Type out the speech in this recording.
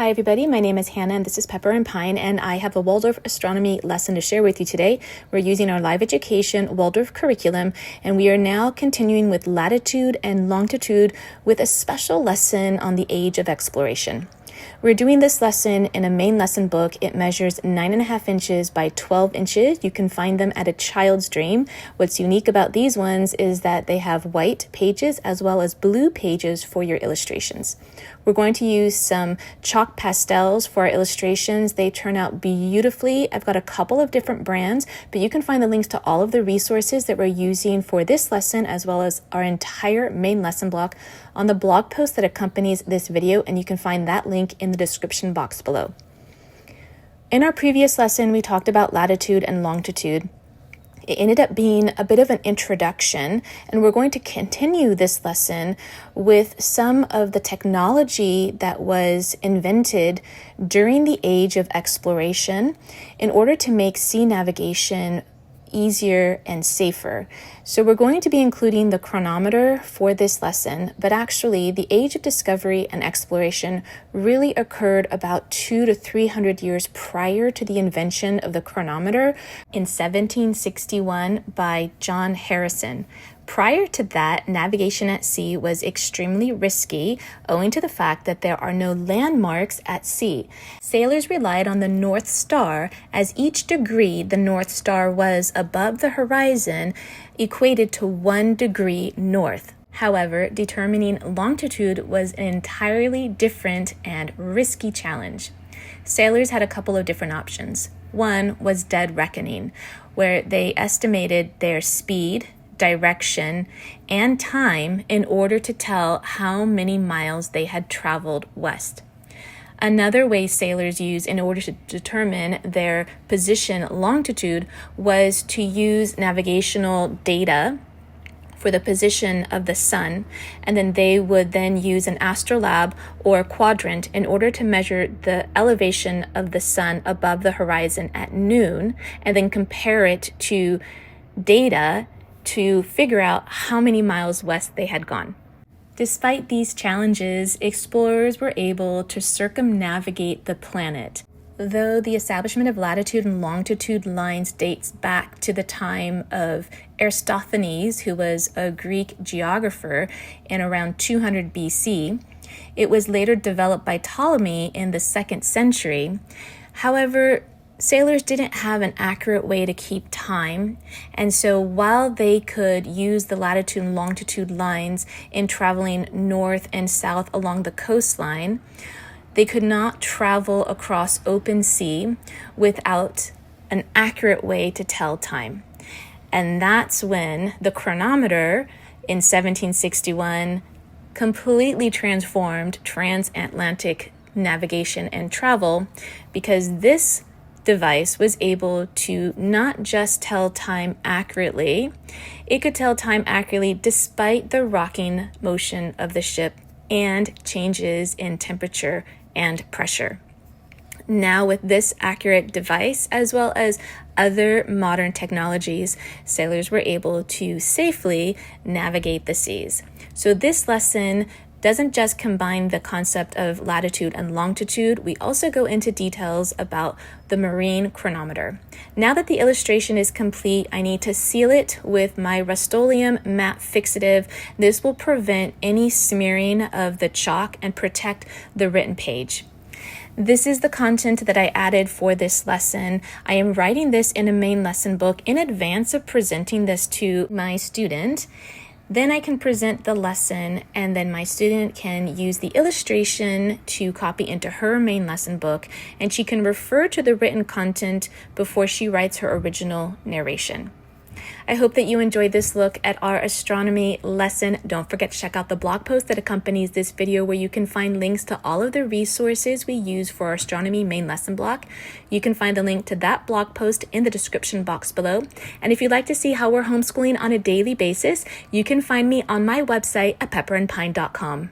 Hi everybody, my name is Hannah and this is Pepper and Pine, and I have a Waldorf astronomy lesson to share with you today. We're using our live education Waldorf curriculum, and we are now continuing with latitude and longitude with a special lesson on the age of exploration. We're doing this lesson in a main lesson book. It measures 9.5 inches by 12 inches. You can find them at A Child's Dream. What's unique about these ones is that they have white pages as well as blue pages for your illustrations. We're going to use some chalk pastels for our illustrations. They turn out beautifully. I've got a couple of different brands, but you can find the links to all of the resources that we're using for this lesson as well as our entire main lesson block on the blog post that accompanies this video, and you can find that link in the description box below. In our previous lesson, we talked about latitude and longitude. It ended up being a bit of an introduction, and we're going to continue this lesson with some of the technology that was invented during the age of exploration in order to make sea navigation easier and safer. So we're going to be including the chronometer for this lesson, but actually the age of discovery and exploration really occurred about 200 to 300 years prior to the invention of the chronometer in 1761 by John Harrison. Prior to that, navigation at sea was extremely risky owing to the fact that there are no landmarks at sea. Sailors relied on the North Star, as each degree the North Star was above the horizon equated to 1 degree north. However, determining longitude was an entirely different and risky challenge. Sailors had a couple of different options. One was dead reckoning, where they estimated their speed, direction, and time in order to tell how many miles they had traveled west. Another way sailors used in order to determine their position longitude was to use navigational data for the position of the sun, and then they would then use an astrolabe or a quadrant in order to measure the elevation of the sun above the horizon at noon, and then compare it to data to figure out how many miles west they had gone. Despite these challenges, explorers were able to circumnavigate the planet. Though the establishment of latitude and longitude lines dates back to the time of Eratosthenes, who was a Greek geographer, in around 200 BC, it was later developed by Ptolemy in the 2nd century. However, sailors didn't have an accurate way to keep time, and so while they could use the latitude and longitude lines in traveling north and south along the coastline, they could not travel across open sea without an accurate way to tell time. And that's when the chronometer in 1761 completely transformed transatlantic navigation and travel, because this device was able to not just tell time accurately, it could tell time accurately despite the rocking motion of the ship and changes in temperature and pressure. Now, with this accurate device, as well as other modern technologies, sailors were able to safely navigate the seas. So this lesson doesn't just combine the concept of latitude and longitude, we also go into details about the marine chronometer. Now that the illustration is complete, I need to seal it with my Rust-Oleum matte fixative. This will prevent any smearing of the chalk and protect the written page. This is the content that I added for this lesson. I am writing this in a main lesson book in advance of presenting this to my student. Then I can present the lesson, and then my student can use the illustration to copy into her main lesson book, and she can refer to the written content before she writes her original narration. I hope that you enjoyed this look at our astronomy lesson. Don't forget to check out the blog post that accompanies this video, where you can find links to all of the resources we use for our astronomy main lesson block. You can find the link to that blog post in the description box below. And if you'd like to see how we're homeschooling on a daily basis, you can find me on my website at pepperandpine.com.